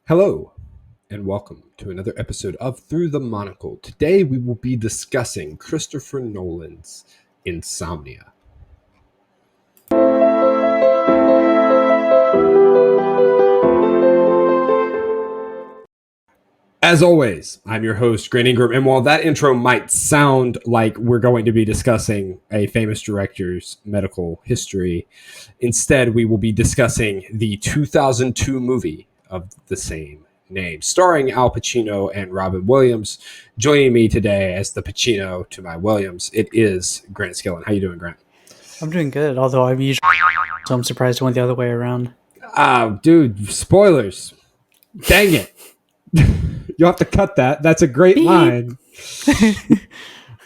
Hello, and welcome to another episode of Through the Monocle. Today we will be discussing Christopher Nolan's Insomnia. As always, I'm your host, Grant Ingram, and while that intro might sound like we're going to be discussing a famous director's medical history, instead we will be discussing the 2002 movie of the same name, starring Al Pacino and Robin Williams. Joining me today as the Pacino to my Williams, it is Grant Skillen. How you doing, Grant? I'm doing good, although I'm usually so I'm surprised it went the other way around. Dude, spoilers. Dang it. You'll have to cut that. That's a great Beep. line.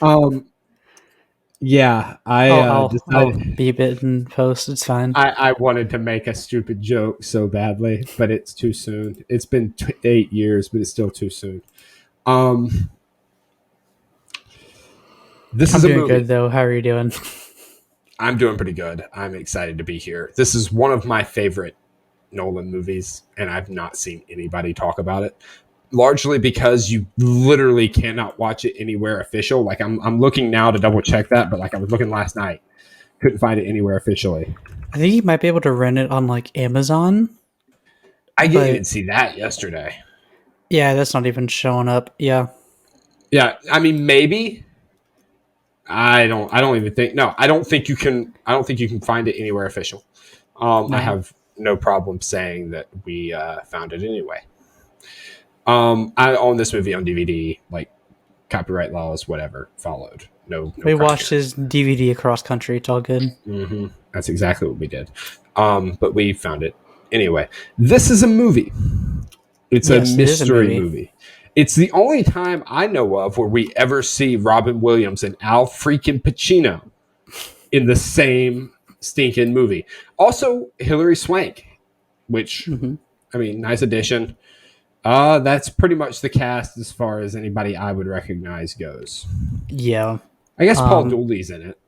Um, yeah, I'll decided beep it in post. It's fine. I wanted to make a stupid joke so badly, but it's too soon. It's been 8 years, but it's still too soon. This I'm is a doing movie. good though. How are you doing? I'm doing pretty good. I'm excited to be here. This is one of my favorite Nolan movies, and I've not seen anybody talk about it. Largely because you literally cannot watch it anywhere official. Like I'm looking now to double check that, but like I was looking last night, couldn't find it anywhere officially. I think you might be able to rent it on like Amazon. I didn't even see that yesterday. Yeah, that's not even showing up. Yeah. Yeah, I mean maybe. I don't even think. No, I don't think you can. I don't think you can find it anywhere official. No. I have no problem saying that we found it anyway. I own this movie on DVD. Like copyright laws, whatever followed. No We watched his DVD across country. It's all good. Mm-hmm. That's exactly what we did. But we found it anyway. This is a movie. It's a mystery movie. It's the only time I know of where we ever see Robin Williams and Al freaking Pacino in the same stinking movie. Also, Hilary Swank, which, I mean, nice addition. That's pretty much the cast as far as anybody I would recognize goes. Yeah. I guess Paul Dooley's in it.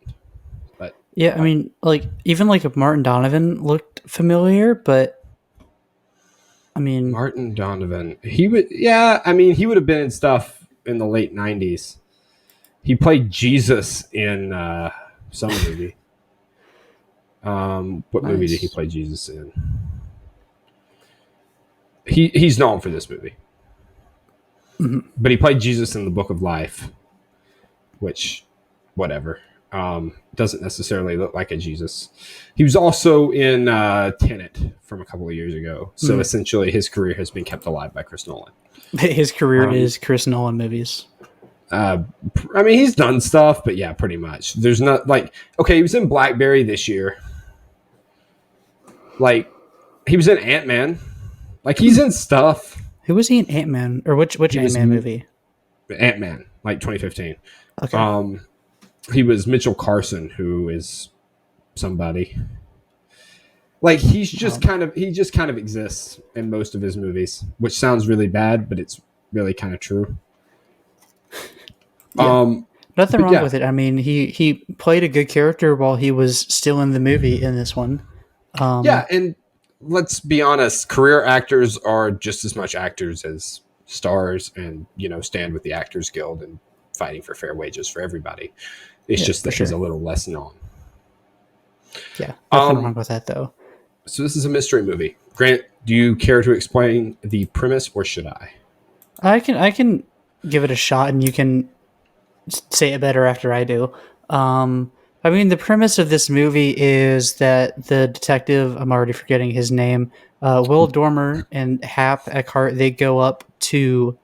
But yeah, I mean, like, even like Martin Donovan looked familiar, but I mean, Martin Donovan. He would, yeah. I mean, he would have been in stuff in the late '90s. He played Jesus in some movie. What movie did he play Jesus in? He's known for this movie, but he played Jesus in the Book of Life, which, whatever, doesn't necessarily look like a Jesus. He was also in Tenet from a couple of years ago. So essentially, his career has been kept alive by Chris Nolan. His career is Chris Nolan movies. I mean, he's done stuff, but yeah, pretty much. There's not like, okay, he was in Blackberry this year. Like, he was in Ant-Man. Like, he's in stuff. Who was he in Ant-Man? Or which Ant-Man movie? Ant-Man, like 2015. Okay. He was Mitchell Carson, who is somebody. Like, he just kind of exists in most of his movies, which sounds really bad, but it's really kind of true. Yeah. Nothing wrong with it. I mean, he played a good character while he was still in the movie in this one. Yeah, and let's be honest, career actors are just as much actors as stars, and stand with the Actors Guild and fighting for fair wages for everybody. It's just that he's a little less known. Yeah, nothing wrong with that though. So this is a mystery movie. Grant, do you care to explain the premise, or should I? I can give it a shot, and you can say it better after I do. I mean, the premise of this movie is that the detective, I'm already forgetting his name, Will Dormer and Hap Eckhart, they go up to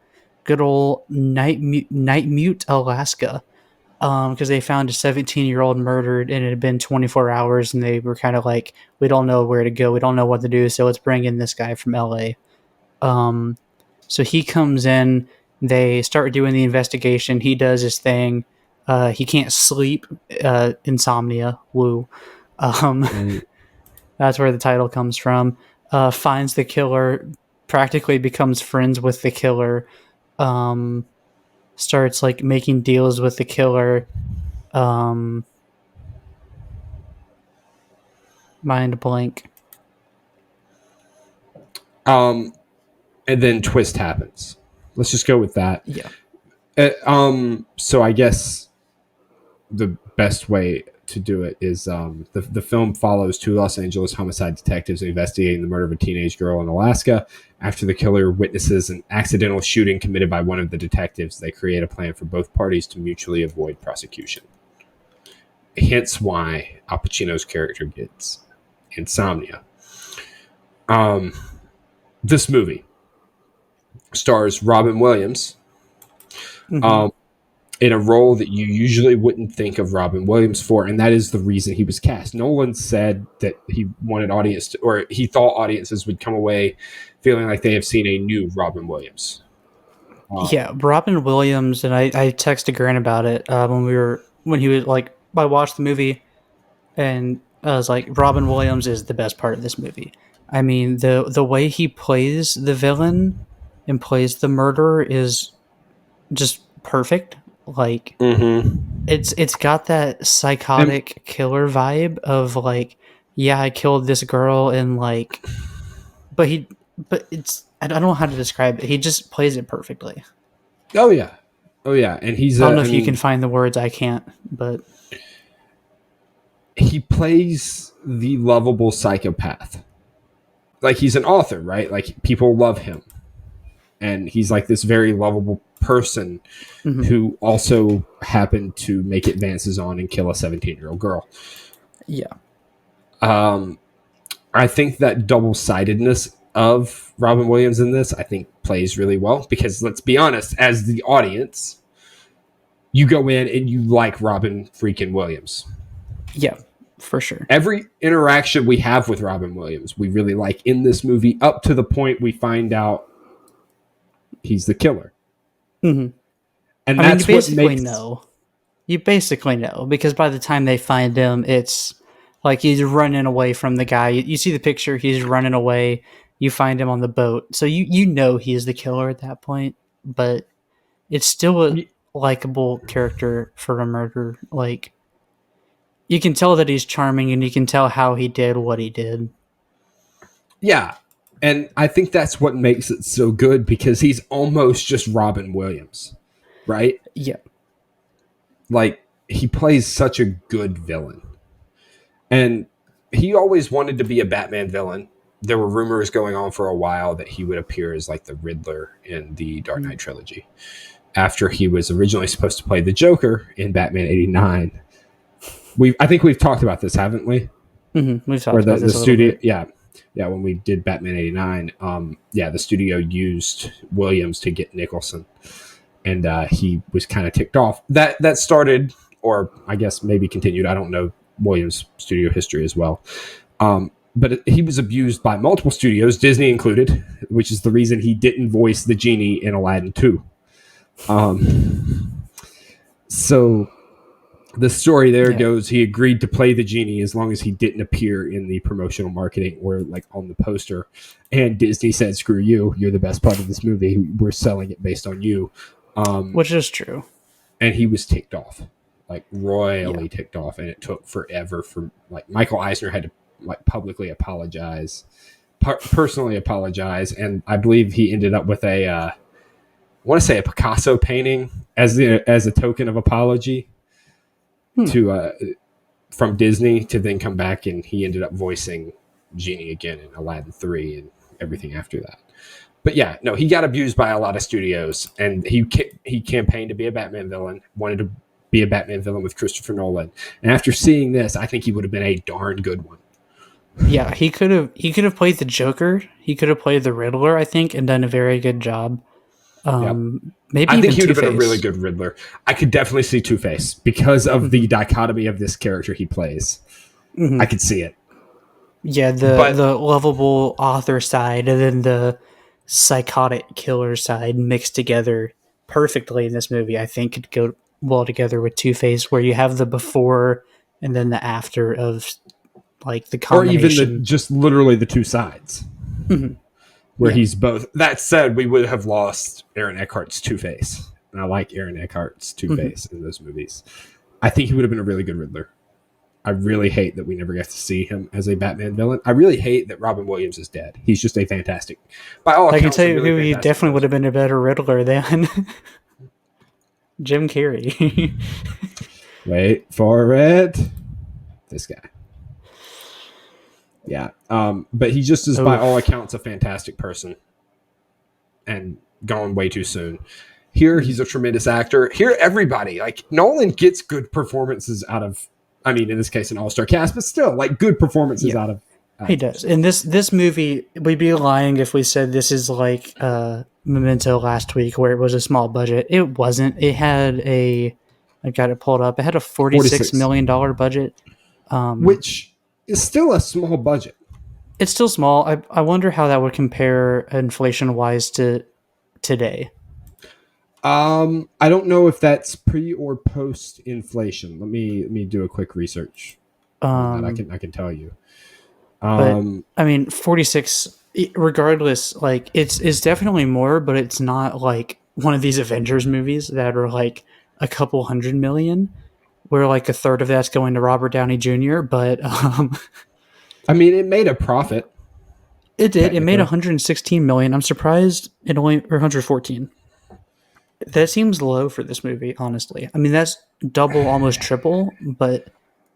good old Night Mute, Alaska, because they found a 17-year-old murdered, and it had been 24 hours, and they were kind of like, we don't know where to go, we don't know what to do, so let's bring in this guy from LA. So he comes in, they start doing the investigation, he does his thing. He can't sleep, insomnia, woo. That's where the title comes from. Finds the killer, practically becomes friends with the killer, starts like making deals with the killer. Mind blank. and then twist happens. Let's just go with that. Yeah. So I guess the best way to do it is the film follows two Los Angeles homicide detectives investigating the murder of a teenage girl in Alaska. After the killer witnesses an accidental shooting committed by one of the detectives, they create a plan for both parties to mutually avoid prosecution. Hence why Al Pacino's character gets insomnia. This movie stars Robin Williams in a role that you usually wouldn't think of Robin Williams for, and that is the reason he was cast. Nolan said that he wanted or he thought audiences would come away feeling like they have seen a new Robin Williams. Yeah, Robin Williams, and I texted Grant about it when he was like, I watched the movie, and I was like, Robin Williams is the best part of this movie. I mean, the way he plays the villain and plays the murderer is just perfect. Like, it's got that psychotic killer vibe of like, yeah, I killed this girl, and like, but it's, I don't know how to describe it. He just plays it perfectly. Oh yeah, and he's. I don't know if you can find the words. I can't, but he plays the lovable psychopath. Like, he's an author, right? Like, people love him, and he's like this very lovable person who also happened to make advances on and kill a 17-year-old girl. Yeah. I think that double-sidedness of Robin Williams in this, I think, plays really well, because let's be honest, as the audience, you go in and you like Robin freaking Williams. Yeah, for sure. Every interaction we have with Robin Williams, we really like in this movie, up to the point we find out he's the killer. And that's what makes... You basically know, because by the time they find him, it's like he's running away from the guy. You see the picture, he's running away. You find him on the boat. So you know he is the killer at that point, but it's still a likable character for a murder. Like, you can tell that he's charming, and you can tell how he did what he did. Yeah. And I think that's what makes it so good, because he's almost just Robin Williams, right? Yeah. Like, he plays such a good villain. And he always wanted to be a Batman villain. There were rumors going on for a while that he would appear as like the Riddler in the Dark Knight trilogy, after he was originally supposed to play the Joker in Batman 89. I think we've talked about this, haven't we? We've talked about this the studio. Yeah, when we did Batman 89, the studio used Williams to get Nicholson, and he was kind of ticked off. That started, or I guess maybe continued, I don't know Williams' studio history as well. But he was abused by multiple studios, Disney included, which is the reason he didn't voice the genie in Aladdin 2. So the story there goes, he agreed to play the genie as long as he didn't appear in the promotional marketing or like on the poster. And Disney said, screw you, you're the best part of this movie. We're selling it based on you. Which is true. And he was ticked off, like royally ticked off. And it took forever for, like, Michael Eisner had to like publicly apologize, personally apologize. And I believe he ended up with I want to say a Picasso painting as a token of apology from Disney, to then come back, and he ended up voicing Genie again in Aladdin 3 and everything after that. But yeah, no, he got abused by a lot of studios, and he campaigned to be a Batman villain, wanted to be a Batman villain with Christopher Nolan. And after seeing this, I think he would have been a darn good one. Yeah, he could have played the Joker. He could have played the Riddler, I think, and done a very good job. Maybe I think he would have been a really good Riddler. I could definitely see Two-Face because of the dichotomy of this character he plays. I could see it. Yeah, the lovable author side and then the psychotic killer side mixed together perfectly in this movie, I think could go well together with Two-Face, where you have the before and then the after of like the combination. Or even just literally the two sides. Where he's both. That said, we would have lost Aaron Eckhart's Two-Face. And I like Aaron Eckhart's Two-Face in those movies. I think he would have been a really good Riddler. I really hate that we never get to see him as a Batman villain. I really hate that Robin Williams is dead. He's just a fantastic, by all accounts, I can tell you really who he definitely would have been a better Riddler than Jim Carrey. Wait for it. This guy. Yeah. But he just is, by all accounts, a fantastic person. And gone way too soon. Here, he's a tremendous actor. Here, everybody, like, Nolan gets good performances out of, I mean, in this case, an all-star cast, but still, like, good performances out of actors. He does. In this movie, we'd be lying if we said this is like Memento last week, where it was a small budget. It wasn't. It had I got it pulled up. It had a $46 million budget. Which is still a small budget. It's still small. I wonder how that would compare inflation-wise to today. I don't know if that's pre or post inflation. Let me do a quick research. I can tell you. But I mean, 46. Regardless, like it's definitely more, but it's not like one of these Avengers movies that are like a couple $100 million, where like a third of that's going to Robert Downey Jr. But I mean, it made a profit. It did. It made 116 million. I'm surprised it only, or 114. That seems low for this movie, honestly. I mean, that's double, almost triple, but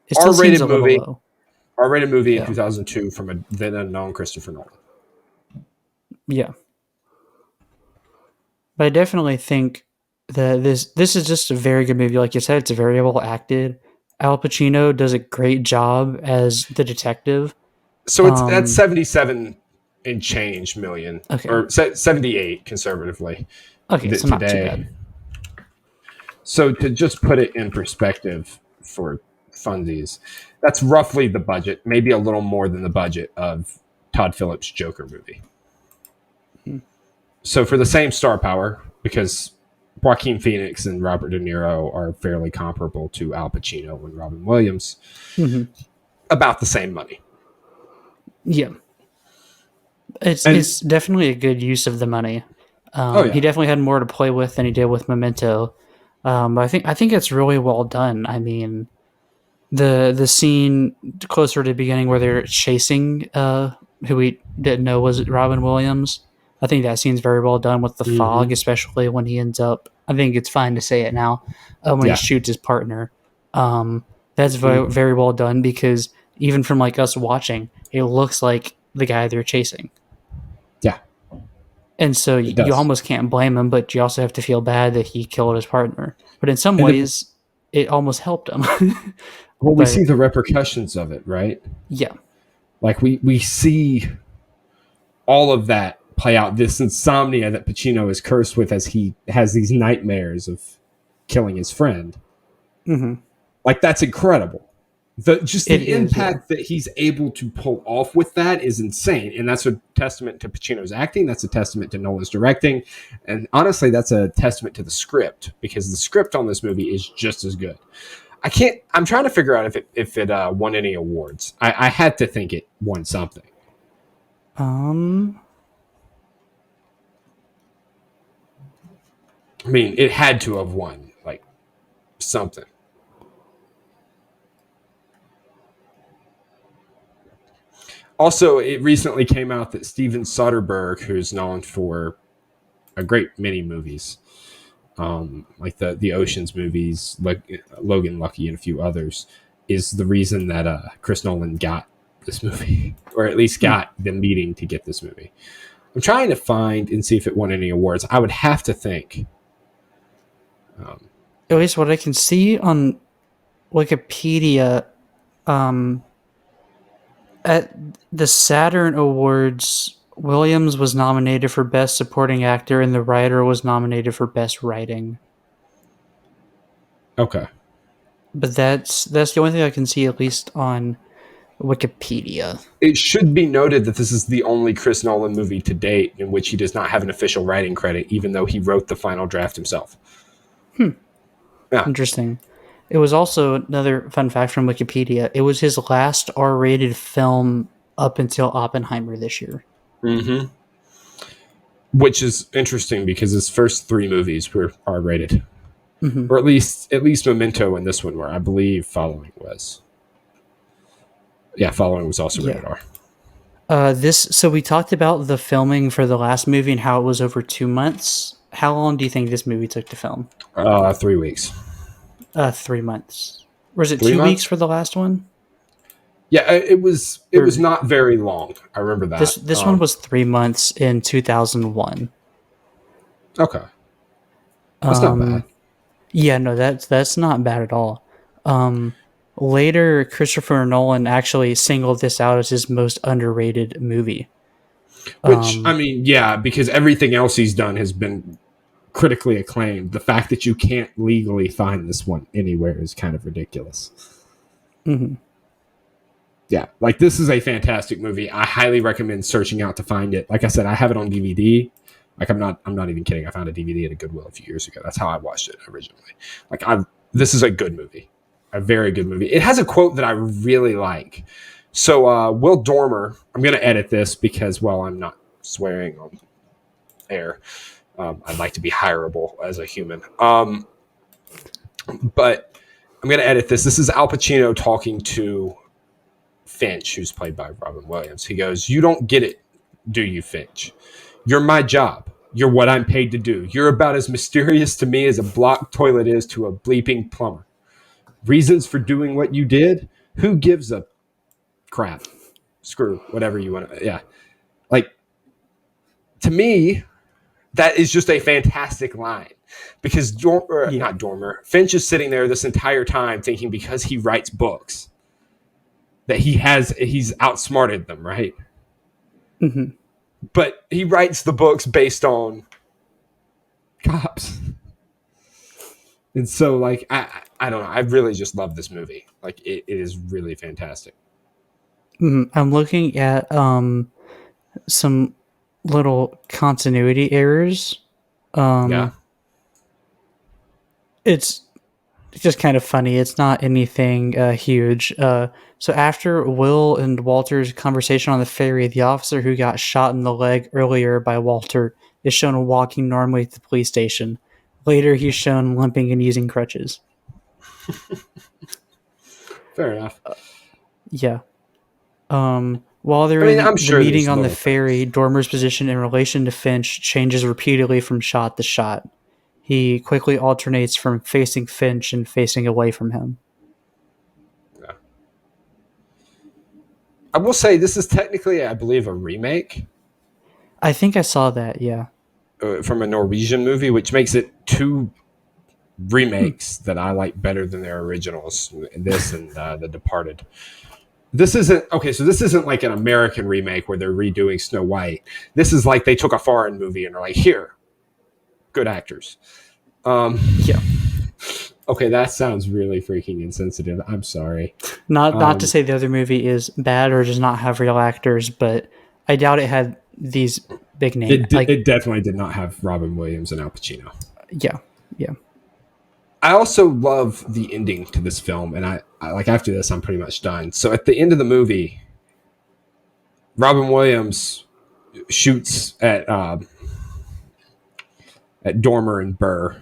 it still seems a little low. R-rated movie in 2002 from a then unknown Christopher Nolan. Yeah. But I definitely think that this is just a very good movie. Like you said, it's very well acted. Al Pacino does a great job as the detective. So that's 77 and change million. Okay. Or 78 conservatively. Okay, so not too bad. So to just put it in perspective for funsies, that's roughly the budget, maybe a little more than the budget of Todd Phillips' Joker movie. So for the same star power, because Joaquin Phoenix and Robert De Niro are fairly comparable to Al Pacino and Robin Williams, about the same money. Yeah. It's definitely a good use of the money. He definitely had more to play with than he did with Memento. But I think it's really well done. I mean, the scene closer to the beginning where they're chasing who we didn't know was Robin Williams. I think that scene's very well done with the fog, especially when he ends up. I think it's fine to say it now when he shoots his partner. That's very, very well done, because even from like us watching, it looks like the guy they're chasing. Yeah. And so you almost can't blame him, but you also have to feel bad that he killed his partner. But in some ways, it almost helped him. Well, we see the repercussions of it, right? Yeah. Like we see all of that play out, this insomnia that Pacino is cursed with as he has these nightmares of killing his friend. Like, that's incredible. The impact that he's able to pull off with that is insane. And that's a testament to Pacino's acting. That's a testament to Nolan's directing. And honestly, that's a testament to the script, because the script on this movie is just as good. I'm trying to figure out if it won any awards. I had to think it won something. I mean, it had to have won, like, something. Also, it recently came out that Steven Soderbergh, who's known for a great many movies, like the Ocean's movies, like Logan Lucky and a few others, is the reason that Chris Nolan got this movie, or at least got the meeting to get this movie. I'm trying to find and see if it won any awards. I would have to think. At least what I can see on Wikipedia, at the Saturn Awards, Williams was nominated for Best Supporting Actor, and the writer was nominated for Best Writing. Okay. But that's the only thing I can see, at least on Wikipedia. It should be noted that this is the only Chris Nolan movie to date in which he does not have an official writing credit, even though he wrote the final draft himself. Yeah. Interesting. It was also another fun fact from Wikipedia. It was his last R-rated film up until Oppenheimer this year. Which is interesting, because his first 3 movies were R-rated. Or at least Memento and this one were, I believe, following was. Yeah, Following was also Yeah. rated R. So we talked about the filming for the last movie and how it was over 2 months. How long do you think this movie took to film? 3 weeks. 3 months. Or was it 2 weeks 3 months? for the last one? Yeah, it was. It was Or not very long. I remember that. this one was 3 months in 2001. Okay, that's not bad. Yeah, no, that's not bad at all. Um, Later, Christopher Nolan actually singled this out as his most underrated movie. Which I mean, yeah, because everything else he's done has been critically acclaimed. The fact that you can't legally find this one anywhere is kind of ridiculous. Mm-hmm. Yeah, like this is a fantastic movie. I highly recommend searching out to find it. Like I said, I have it on DVD. Like I'm not even kidding. I found a DVD at a Goodwill a few years ago. That's how I watched it originally. Like this is a good movie, a very good movie. It has a quote that I really like. So Will Dormer, I'm going to edit this because I'm not swearing on air. I'd like to be hireable as a human. But I'm going to edit this. This is Al Pacino talking to Finch, who's played by Robin Williams. He goes, "You don't get it, do you, Finch? You're my job. You're what I'm paid to do. You're about as mysterious to me as a blocked toilet is to a bleeping plumber. Reasons for doing what you did? Who gives a crap? Screw whatever you want to." Yeah. Like, to me, that is just a fantastic line. Because not Dormer, Finch is sitting there this entire time thinking because he writes books that he's outsmarted them, right? Mm-hmm. But he writes the books based on cops. And so, like, I don't know. I really just love this movie. Like, it is really fantastic. Mm-hmm. I'm looking at some little continuity errors. Yeah. It's just kind of funny. It's not anything huge. So after Will and Walter's conversation on the ferry, the officer who got shot in the leg earlier by Walter is shown walking normally to the police station. Later, he's shown limping and using crutches. Fair enough. Yeah. While they're I'm in the sure meeting there's on the little ferry, things. Dormer's position in relation to Finch changes repeatedly from shot to shot. He quickly alternates from facing Finch and facing away from him. Yeah. I will say this is technically, I believe, a remake I think I saw that, yeah. From a Norwegian movie, which makes it two remakes that I like better than their originals. This and The Departed. This isn't okay. So this isn't like an American remake where they're redoing Snow White. This is like they took a foreign movie and are like, here, good actors. Yeah. Okay, that sounds really freaking insensitive. I'm sorry. Not to say the other movie is bad or does not have real actors, but I doubt it had these big names. It definitely did not have Robin Williams and Al Pacino. Yeah, yeah. I also love the ending to this film, and I like after this, I'm pretty much done. So at the end of the movie, Robin Williams shoots at Dormer and Burr.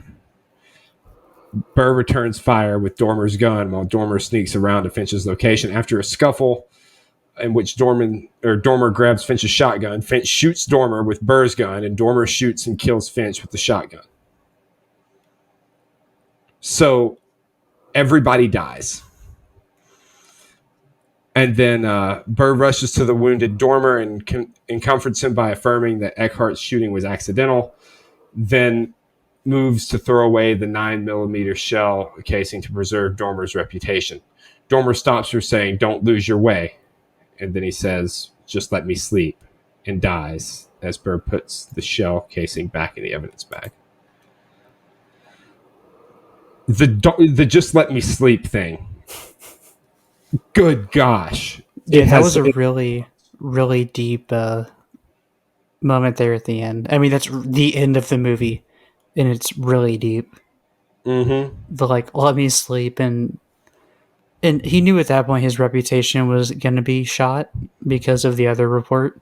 Burr returns fire with Dormer's gun while Dormer sneaks around to Finch's location. After a scuffle in which Dormer grabs Finch's shotgun, Finch shoots Dormer with Burr's gun, and Dormer shoots and kills Finch with the shotgun. So everybody dies. And then Burr rushes to the wounded Dormer and comforts him by affirming that Eckhart's shooting was accidental. Then moves to throw away the 9mm shell casing to preserve Dormer's reputation. Dormer stops her, saying, "Don't lose your way." And then he says, "Just let me sleep," and dies as Burr puts the shell casing back in the evidence bag. The "just let me sleep" thing. Good gosh. Yeah, that was a really, really deep moment there at the end. I mean, that's the end of the movie, and it's really deep. Mm-hmm. The let me sleep, and he knew at that point his reputation was going to be shot because of the other report.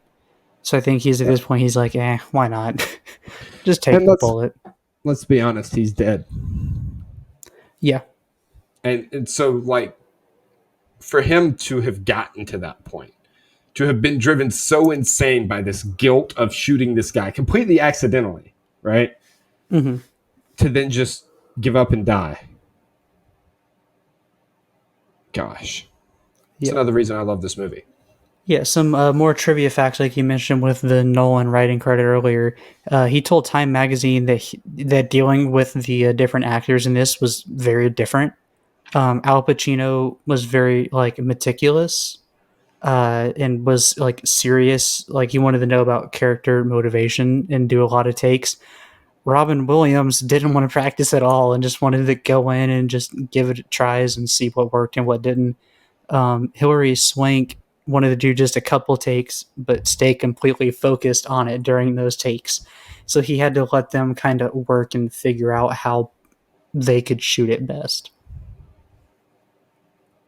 So I think he's at this point, he's like, why not? Just take the bullet. Let's be honest, he's dead. Yeah. And so, like, for him to have gotten to that point, to have been driven so insane by this guilt of shooting this guy completely accidentally, right? Mm-hmm. To then just give up and die. Gosh. It's Yeah. another reason I love this movie. Yeah, some more trivia facts, like you mentioned with the Nolan writing credit earlier. He told Time Magazine that dealing with the different actors in this was very different. Al Pacino was very like meticulous and was like serious. Like he wanted to know about character motivation and do a lot of takes. Robin Williams didn't want to practice at all and just wanted to go in and just give it tries and see what worked and what didn't. Hilary Swank wanted to do just a couple takes, but stay completely focused on it during those takes. So he had to let them kind of work and figure out how they could shoot it best.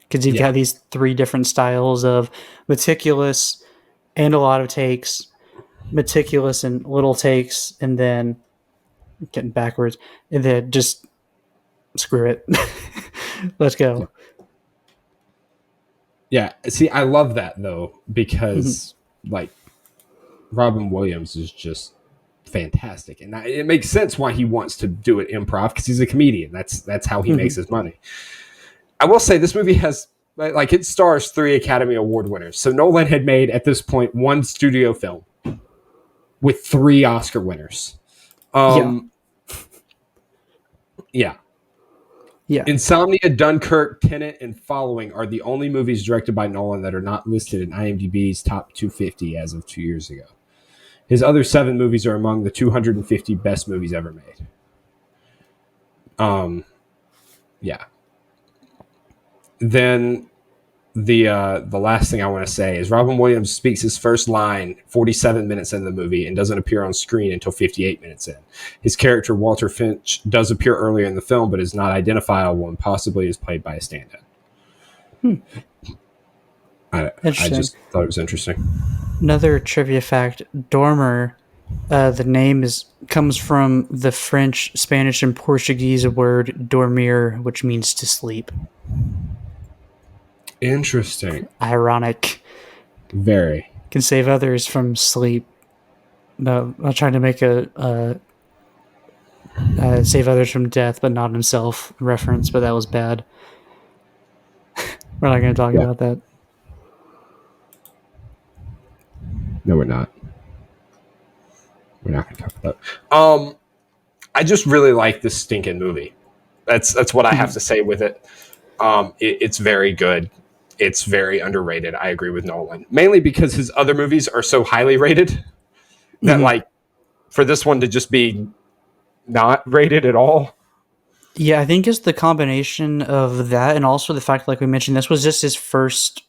Because you've got these three different styles of meticulous and a lot of takes, meticulous and little takes, and then getting backwards, and then just screw it. Let's go. Yeah. See, I love that though, because like Robin Williams is just fantastic, and it makes sense why he wants to do it improv, because he's a comedian. That's how he makes his money. I will say this movie has like it stars 3 Academy Award winners. So Nolan had made at this point 1 studio film with 3 Oscar winners. Yeah. Insomnia, Dunkirk, Tenet, and Following are the only movies directed by Nolan that are not listed in IMDb's top 250 as of 2 years ago. His other 7 movies are among the 250 best movies ever made. Yeah. Then the last thing I want to say is Robin Williams speaks his first line 47 minutes into the movie and doesn't appear on screen until 58 minutes in. His character, Walter Finch, does appear earlier in the film, but is not identifiable and possibly is played by a stand-in. I just thought it was interesting. Another trivia fact, Dormer, the name comes from the French, Spanish, and Portuguese word dormir, which means to sleep. Interesting. Ironic. Very. Can save others from sleep. No, I'm trying to make a save others from death, but not himself reference, but that was bad. We're not going to talk about that. No, we're not. We're not going to talk about it. I just really like this stinking movie. That's what I have to say with it. It's very good. It's very underrated. I agree with Nolan. Mainly because his other movies are so highly rated that, like, for this one to just be not rated at all. Yeah, I think it's the combination of that and also the fact, like we mentioned, this was just his first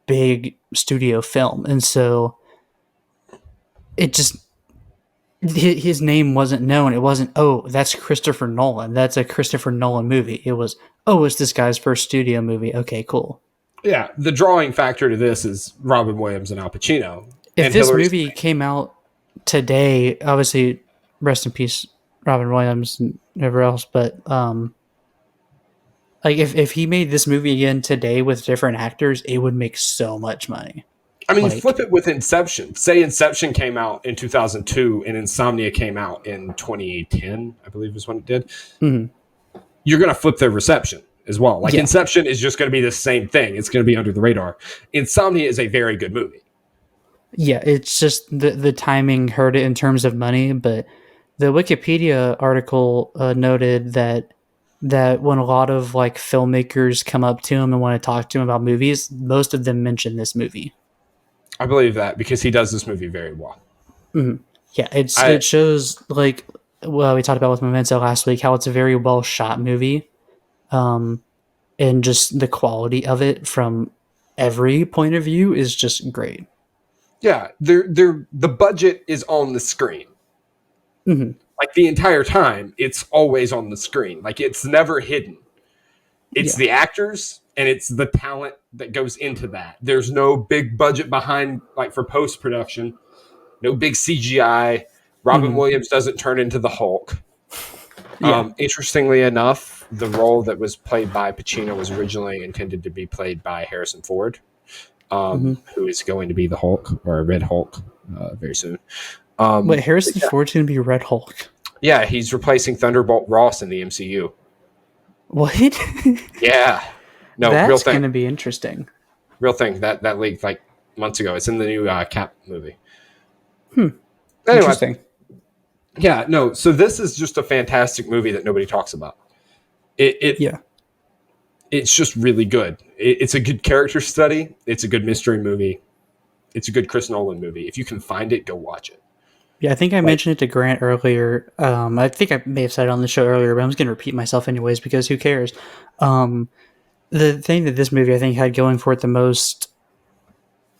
big studio film. And so it just, his name wasn't known. It wasn't, oh, that's Christopher Nolan. That's a Christopher Nolan movie. It was, oh, it's this guy's first studio movie. Okay, cool. Yeah, the drawing factor to this is Robin Williams and Al Pacino. If this movie came out today, obviously, rest in peace, Robin Williams and whoever else, but like if he made this movie again today with different actors, it would make so much money. I mean, like, flip it with Inception. Say Inception came out in 2002 and Insomnia came out in 2010, I believe is when it did. You're going to flip their reception as well. Like, Inception is just going to be the same thing. It's going to be under the radar. Insomnia is a very good movie. Yeah, it's just the timing hurt it in terms of money, but the Wikipedia article noted that when a lot of like filmmakers come up to him and want to talk to him about movies, most of them mention this movie. I believe that because he does this movie very well. Yeah, it shows, like, well, we talked about with Memento last week, how it's a very well shot movie. And just the quality of it from every point of view is just great. Yeah, the budget is on the screen. Like the entire time, it's always on the screen. Like it's never hidden. It's the actors and it's the talent that goes into that. There's no big budget behind, like for post-production, no big CGI. Robin Williams doesn't turn into the Hulk. Interestingly enough, the role that was played by Pacino was originally intended to be played by Harrison Ford, who is going to be the Hulk or Red Hulk very soon. Wait, Harrison Ford's going to be Red Hulk? Yeah, he's replacing Thunderbolt Ross in the MCU. What? Yeah. No, that's real thing. Going to be interesting. Real thing. That leaked like months ago. It's in the new Cap movie. Anyway, interesting. Yeah, no. So this is just a fantastic movie that nobody talks about. It's just really good. It's a good character study. It's a good mystery movie. It's a good Chris Nolan movie. If you can find it, go watch it. Yeah, I think I mentioned it to Grant earlier. I think I may have said it on the show earlier, but I'm just going to repeat myself anyways because who cares? The thing that this movie I think had going for it the most,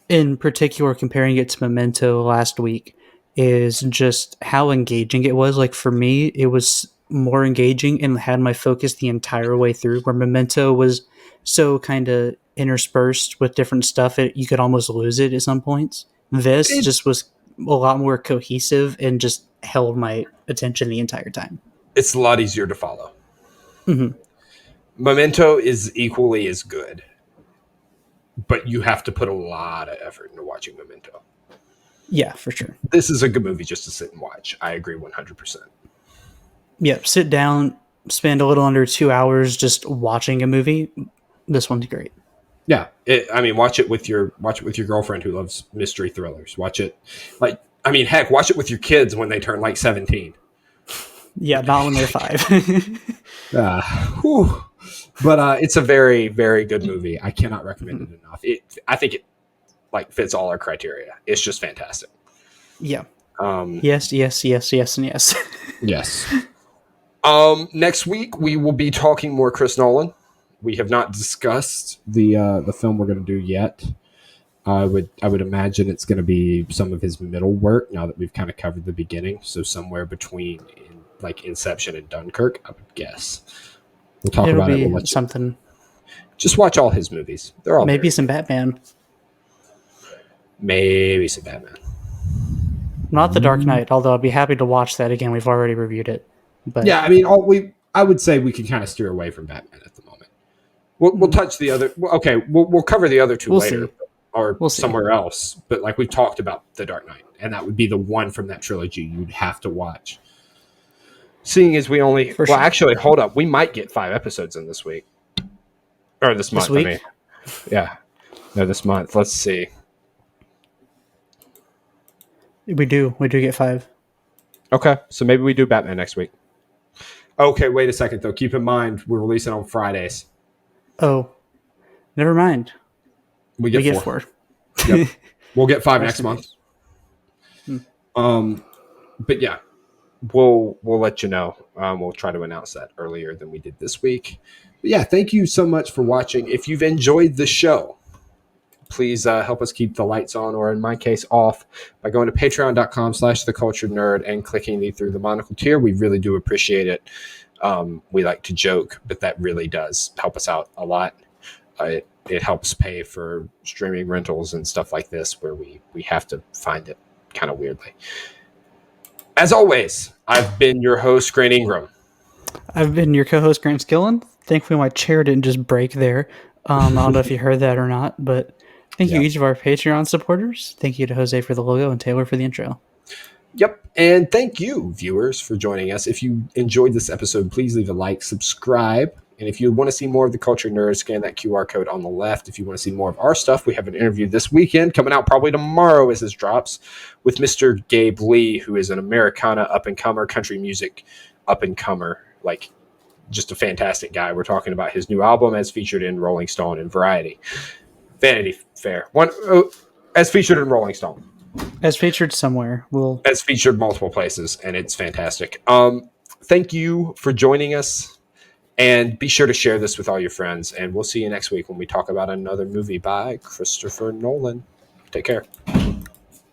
in particular comparing it to Memento last week, is just how engaging it was. Like for me, it was more engaging and had my focus the entire way through, where Memento was so kind of interspersed with different stuff you could almost lose it at some points. This just was a lot more cohesive and just held my attention the entire time. It's a lot easier to follow. Mm-hmm. Memento is equally as good, but you have to put a lot of effort into watching Memento. Yeah, for sure. This is a good movie just to sit and watch. I agree 100%. Yeah, sit down, spend a little under 2 hours just watching a movie. This one's great. Yeah, watch it with your girlfriend who loves mystery thrillers. Watch it, heck, watch it with your kids when they turn like 17. Yeah, not when they're 5. But it's a very, very good movie. I cannot recommend it enough. I think it like fits all our criteria. It's just fantastic. Yeah. Yes, and yes. Yes. Next week we will be talking more Chris Nolan. We have not discussed the film we're going to do yet. I would imagine it's going to be some of his middle work now that we've kind of covered the beginning. So somewhere between like Inception and Dunkirk, I would guess. We'll talk about it. We'll something. Just watch all his movies. They're all maybe some Batman. Maybe some Batman. Not The Dark Knight, although I'd be happy to watch that again. We've already reviewed it. But yeah, I would say we can kind of steer away from Batman at the moment. We'll touch the other. Okay, we'll cover the other two later, or somewhere else. But like we've talked about The Dark Knight, and that would be the one from that trilogy you'd have to watch. Seeing as we only actually hold up, we might get 5 episodes in this week or this month. Week? This month. Let's see. We do get 5. Okay, so maybe we do Batman next week. Okay, wait a second though. Keep in mind we're releasing on Fridays. Oh, never mind. We get 4. Yep. We'll get 5 next month. But yeah, we'll let you know. We'll try to announce that earlier than we did this week. But yeah, thank you so much for watching. If you've enjoyed the show, please help us keep the lights on, or in my case, off, by going to patreon.com/theculturednerd and clicking through the monocle tier. We really do appreciate it. We like to joke, but that really does help us out a lot. It helps pay for streaming rentals and stuff like this, where we have to find it kind of weirdly. As always, I've been your host, Grant Ingram. I've been your co-host, Grant Skillen. Thankfully, my chair didn't just break there. I don't know if you heard that or not, but thank you each of our Patreon supporters. Thank you to Jose for the logo and Taylor for the intro. Yep. And thank you, viewers, for joining us. If you enjoyed this episode, please leave a like, subscribe. And if you want to see more of the Cultured Nerds, scan that QR code on the left. If you want to see more of our stuff, we have an interview this weekend coming out probably tomorrow as this drops with Mr. Gabe Lee, who is an Americana up-and-comer, country music up-and-comer, like just a fantastic guy. We're talking about his new album as featured in Rolling Stone and Variety. Vanity Fair. As featured in Rolling Stone. As featured somewhere. As featured multiple places, and it's fantastic. Thank you for joining us, and be sure to share this with all your friends, and we'll see you next week when we talk about another movie by Christopher Nolan. Take care.